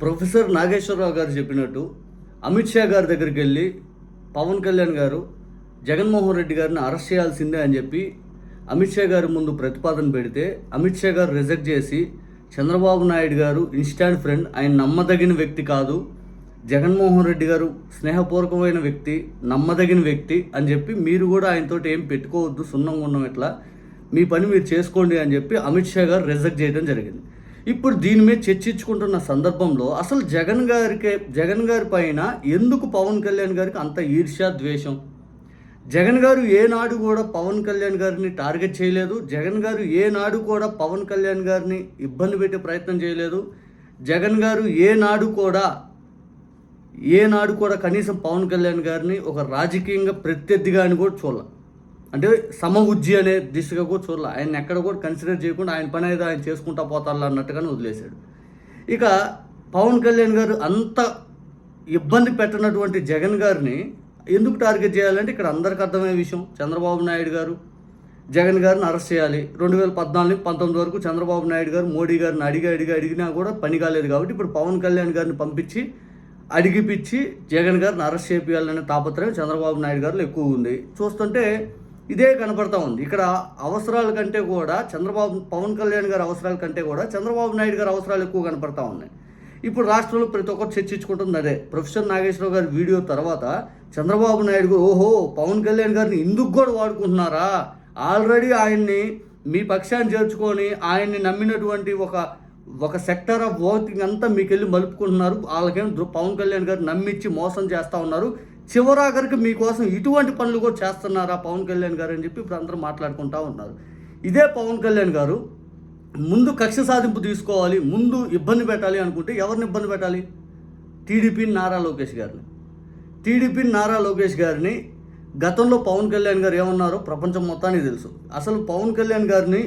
Professor Nageswararao గారు చెప్పినట్టు అమిత్ షా గారి దగ్గరికి వెళ్ళి పవన్ కళ్యాణ్ గారు జగన్మోహన్ రెడ్డి గారిని అరెస్ట్ చేయాల్సిందే అని చెప్పి అమిత్ షా గారి ముందు ప్రతిపాదన పెడితే అమిత్ షా గారు రిజెక్ట్ చేసి చంద్రబాబు నాయుడు గారు ఇన్స్టాంట్ ఫ్రెండ్, ఆయన నమ్మదగిన వ్యక్తి కాదు, జగన్మోహన్ రెడ్డి గారు స్నేహపూర్వకమైన వ్యక్తి, నమ్మదగిన వ్యక్తి అని చెప్పి మీరు కూడా ఆయనతోటి ఏం పెట్టుకోవద్దు, సున్నంగా ఉన్నాం, ఇట్లా మీ పని మీరు చేసుకోండి అని చెప్పి అమిత్ షా గారు రిజెక్ట్ చేయడం జరిగింది. ఇప్పుడు దీని మీద చర్చించుకుంటున్న సందర్భంలో అసలు జగన్ గారి పైన ఎందుకు పవన్ కళ్యాణ్ గారికి అంత ఈర్ష్య, ద్వేషం? జగన్ గారు ఏనాడు కూడా పవన్ కళ్యాణ్ గారిని టార్గెట్ చేయలేదు. జగన్ గారు ఏనాడు కూడా పవన్ కళ్యాణ్ గారిని ఇబ్బంది పెట్టే ప్రయత్నం చేయలేదు. జగన్ గారు ఏనాడు కూడా కనీసం పవన్ కళ్యాణ్ గారిని ఒక రాజకీయంగా ప్రత్యర్థిగా అని కూడా చూడాలి, అంటే సమఉజ్జి అనే దిశగా కూడా చూడాలి. ఆయన ఎక్కడ కూడా కన్సిడర్ చేయకుండా ఆయన పని అయితే ఆయన చేసుకుంటా పోతారు అన్నట్టుగానే వదిలేశాడు. ఇక పవన్ కళ్యాణ్ గారు అంత ఇబ్బంది పెట్టినటువంటి జగన్ గారిని ఎందుకు టార్గెట్ చేయాలంటే ఇక్కడ అందరికీ అర్థమయ్యే విషయం, చంద్రబాబు నాయుడు గారు జగన్ గారిని అరెస్ట్ చేయాలి. 2014-19 వరకు చంద్రబాబు నాయుడు గారు మోడీ గారిని అడిగినా కూడా పని కాలేదు. కాబట్టి ఇప్పుడు పవన్ కళ్యాణ్ గారిని పంపించి అడిగిపిచ్చి జగన్ గారిని అరెస్ట్ చేయాలనే తాపత్రయం చంద్రబాబు నాయుడు గారిలో ఎక్కువ ఉంది. చూస్తుంటే ఇదే కనపడతా ఉంది. ఇక్కడ అవసరాల కంటే కూడా పవన్ కళ్యాణ్ గారి అవసరాల కంటే కూడా చంద్రబాబు నాయుడు గారి అవసరాలు ఎక్కువ కనపడతా ఉన్నాయి. ఇప్పుడు రాష్ట్రంలో ప్రతి ఒక్కరు చర్చించుకుంటుంది అదే. ప్రొఫెసర్ నాగేశ్వరరావు గారి వీడియో తర్వాత చంద్రబాబు నాయుడు గారు ఓహో పవన్ కళ్యాణ్ గారిని ఇందుకు కూడా వాడుకుంటున్నారా, ఆల్రెడీ ఆయన్ని మీ పక్షాన్ని చేర్చుకొని ఆయన్ని నమ్మినటువంటి ఒక సెక్టర్ ఆఫ్ ఓటింగ్ అంతా మీకు వెళ్ళి మలుపుకుంటున్నారు. వాళ్ళకేం పవన్ కళ్యాణ్ గారు నమ్మించి మోసం చేస్తూ ఉన్నారు, చివరాఖరికి మీకోసం ఇటువంటి పనులు కూడా చేస్తున్నారా పవన్ కళ్యాణ్ గారు అని చెప్పి ఇప్పుడు అందరూ మాట్లాడుకుంటూ ఉన్నారు. ఇదే పవన్ కళ్యాణ్ గారు ముందు కక్ష సాధింపు తీసుకోవాలి, ముందు ఇబ్బంది పెట్టాలి అనుకుంటే ఎవరిని ఇబ్బంది పెట్టాలి? టీడీపీ నారా లోకేష్ గారిని గతంలో పవన్ కళ్యాణ్ గారు ఏమన్నారో ప్రపంచం మొత్తానికి తెలుసు. అసలు పవన్ కళ్యాణ్ గారిని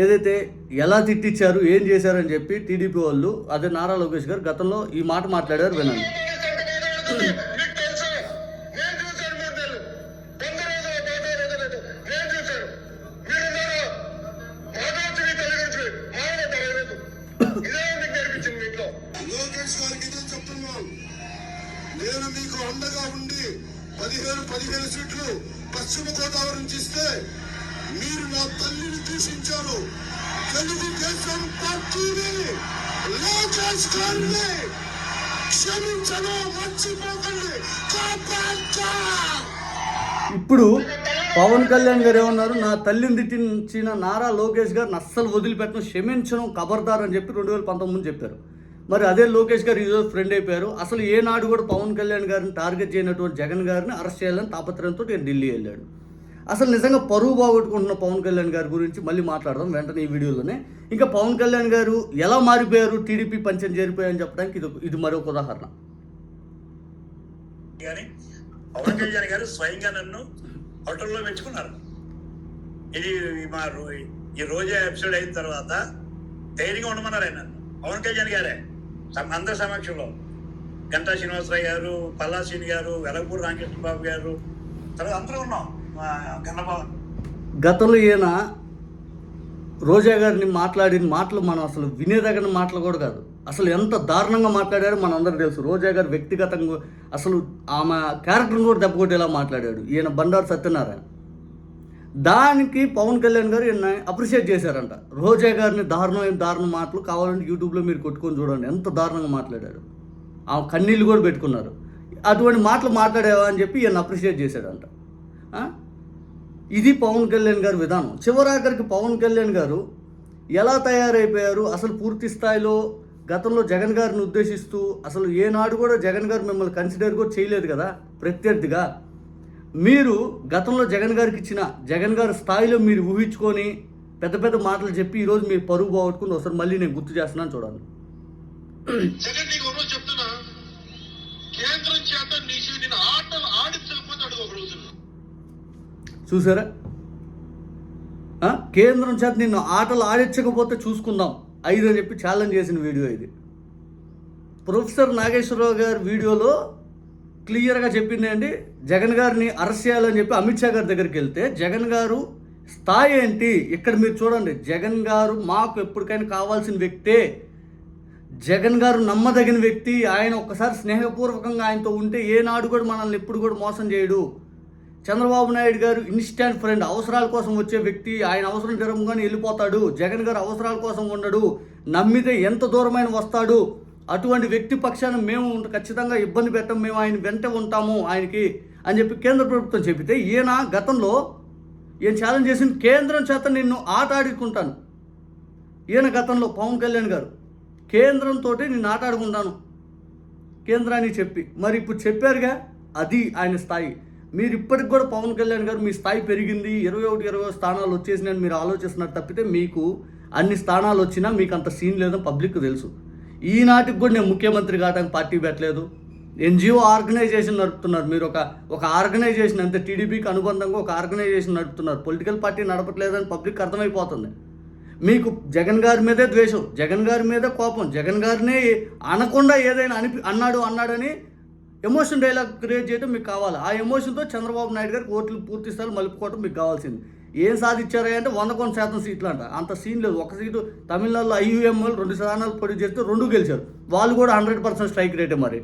ఏదైతే ఎలా తిట్టించారు, ఏం చేశారని చెప్పి టీడీపీ వాళ్ళు, అదే నారా లోకేష్ గారు గతంలో ఈ మాట మాట్లాడారు, వినండి. నేను మీకు అండగా ఉండి 15 సీట్లు పశ్చిమ గోదావరి నుంచి ఇస్తే మీరు నా తల్లిని దూషించారు. తెలుగుదేశం పార్టీని లోకేష్ గారిని క్షమించను, మర్చిపోకండి. ఇప్పుడు పవన్ కళ్యాణ్ గారు ఏమన్నారు? నా తల్లిని తిట్టించిన నారా లోకేష్ గారిని అస్సలు వదిలిపెట్టను, క్షమించను, ఖబర్దార్ అని చెప్పి 2019 చెప్పారు. మరి అదే లోకేష్ గారు ఈరోజు ఫ్రెండ్ అయిపోయారు. అసలు ఏనాడు కూడా పవన్ కళ్యాణ్ గారిని టార్గెట్ చేయనటువంటి జగన్ గారిని అరెస్ట్ చేయాలని తాపత్రయంతో ఢిల్లీ వెళ్ళాడు. అసలు నిజంగా పరువు బాగొట్టుకుంటున్న పవన్ కళ్యాణ్ గారి గురించి మళ్ళీ మాట్లాడదాం వెంటనే ఈ వీడియోలోనే. ఇంకా పవన్ కళ్యాణ్ గారు ఎలా మారిపోయారు, టీడీపీ పంచం చేరిపోయారని చెప్పడానికి ఇది మరొక ఉదాహరణ. పవన్ కళ్యాణ్ గారు స్వయంగా నన్ను హోటల్లో మెచ్చుకున్నారు. ఇది ఈ రోజా ఎపిసోడ్ అయిన తర్వాత ధైర్యంగా ఉండమన్నారు ఆయన, పవన్ కళ్యాణ్ గారే అందరి సమక్షంలో. గంటా శ్రీనివాసరావు గారు, పల్లాశ్రీని గారు, వెలగపూడి రామకృష్ణ బాబు గారు, తర్వాత అందరూ ఉన్నాం. గతంలో ఈయన రోజా గారిని మాట్లాడిన మాటలు మనం అసలు వినేదగిన మాటలు కూడా కాదు. అసలు ఎంత దారుణంగా మాట్లాడారో మన అందరికీ తెలుసు. రోజా గారు వ్యక్తిగతంగా అసలు ఆమె క్యారెక్టర్ని కూడా దెబ్బకొట్టేలా మాట్లాడాడు ఈయన బండారు సత్యనారాయణ. దానికి పవన్ కళ్యాణ్ గారు ఈయన అప్రిషియేట్ చేశారంట. రోజా గారిని దారుణ మాటలు కావాలంటే యూట్యూబ్లో మీరు కొట్టుకొని చూడండి, ఎంత దారుణంగా మాట్లాడాడు. ఆ కన్నీళ్ళు కూడా పెట్టుకున్నారు. అటువంటి మాటలు మాట్లాడేవా అని చెప్పి ఈయన అప్రిషియేట్ చేశాడంట. ఇది పవన్ కళ్యాణ్ గారి విధానం. చివరాఖరికి పవన్ కళ్యాణ్ గారు ఎలా తయారైపోయారు అసలు పూర్తి స్థాయిలో గతంలో జగన్ గారిని ఉద్దేశిస్తూ అసలు ఏనాడు కూడా జగన్ గారు మిమ్మల్ని కన్సిడర్ కూడా చేయలేదు కదా ప్రత్యర్థిగా. మీరు గతంలో జగన్ గారికి ఇచ్చిన జగన్ గారి స్థాయిలో మీరు ఊహించుకొని పెద్ద మాటలు చెప్పి ఈరోజు మీరు పరుగు పోగొట్టుకుని ఒకసారి మళ్ళీ నేను గుర్తు చేస్తున్నాను చూడండి. చూసారా, కేంద్రం చేత నిన్ను ఆటలు ఆడించకపోతే చూసుకుందాం 5 అని చెప్పి ఛాలెంజ్ చేసిన వీడియో ఇది. ప్రొఫెసర్ నాగేశ్వరరావు గారి వీడియోలో క్లియర్గా చెప్పింది ఏంటి, జగన్ గారిని అరెస్ట్ చేయాలని చెప్పి అమిత్ షా గారి దగ్గరికి వెళ్తే జగన్ గారు స్థాయి ఏంటి ఇక్కడ మీరు చూడండి. జగన్ గారు మాకు ఎప్పటికైనా కావాల్సిన వ్యక్తే, జగన్ గారు నమ్మదగిన వ్యక్తి. ఆయన ఒక్కసారి స్నేహపూర్వకంగా ఆయనతో ఉంటే ఏనాడు కూడా మనల్ని ఎప్పుడు కూడా మోసం చేయడు. చంద్రబాబు నాయుడు గారు ఇన్స్టాంట్ ఫ్రెండ్, అవసరాల కోసం వచ్చే వ్యక్తి. ఆయన అవసరం జరగగానే వెళ్ళిపోతాడు. జగన్ గారు అవసరాల కోసం ఉండడు, నమ్మితే ఎంత దూరమైన వస్తాడు. అటువంటి వ్యక్తి పక్షాన మేము ఖచ్చితంగా ఇబ్బంది పెట్టం, మేము ఆయన వెంట ఉంటాము ఆయనకి అని చెప్పి కేంద్ర ప్రభుత్వం చెబితే ఈయన గతంలో ఈయన ఛాలెంజ్ చేసింది కేంద్రం చేత నిన్ను ఆట ఆడుకుంటాను. ఈయన గతంలో పవన్ కళ్యాణ్ గారు కేంద్రంతో నేను ఆట ఆడుకుంటాను కేంద్రానికి చెప్పి, మరి ఇప్పుడు చెప్పారుగా, అది ఆయన స్థాయి. మీరు ఇప్పటికి కూడా పవన్ కళ్యాణ్ గారు మీ స్థాయి పెరిగింది, 21-20 స్థానాలు వచ్చేసినాయని మీరు ఆలోచిస్తున్నారు తప్పితే మీకు అన్ని స్థానాలు వచ్చినా మీకు అంత సీన్ లేదని పబ్లిక్ తెలుసు. ఈనాటికి కూడా నేను ముఖ్యమంత్రి కావడానికి పార్టీ పెట్టలేదు. ఎన్జిఓ ఆర్గనైజేషన్ నడుపుతున్నారు మీరు, ఒక ఆర్గనైజేషన్ అంతే, టీడీపీకి అనుబంధంగా ఒక ఆర్గనైజేషన్ నడుపుతున్నారు. పొలిటికల్ పార్టీ నడపట్లేదని పబ్లిక్ అర్థమైపోతుంది. మీకు జగన్ గారి మీదే ద్వేషం, జగన్ గారి మీదే కోపం, జగన్ గారినే అనకుండా ఏదైనా అన్నాడని ఎమోషన్ డైలాగ్ క్రియేట్ చేయడం మీకు కావాలి. ఆ ఎమోషన్తో చంద్రబాబు నాయుడు గారికి ఓట్లు పూర్తి స్థాయిలో మలుపుకోవడం మీకు కావాల్సింది. ఏం సాధించారా అంటే 100% సీట్లు అంట, అంత సీన్ లేదు. ఒక సీటు తమిళనాడులో IUML 2 స్థానాలు పోటీ చేస్తే 2 గెలిచారు. వాళ్ళు కూడా 100% స్ట్రైక్ రేటే మరి.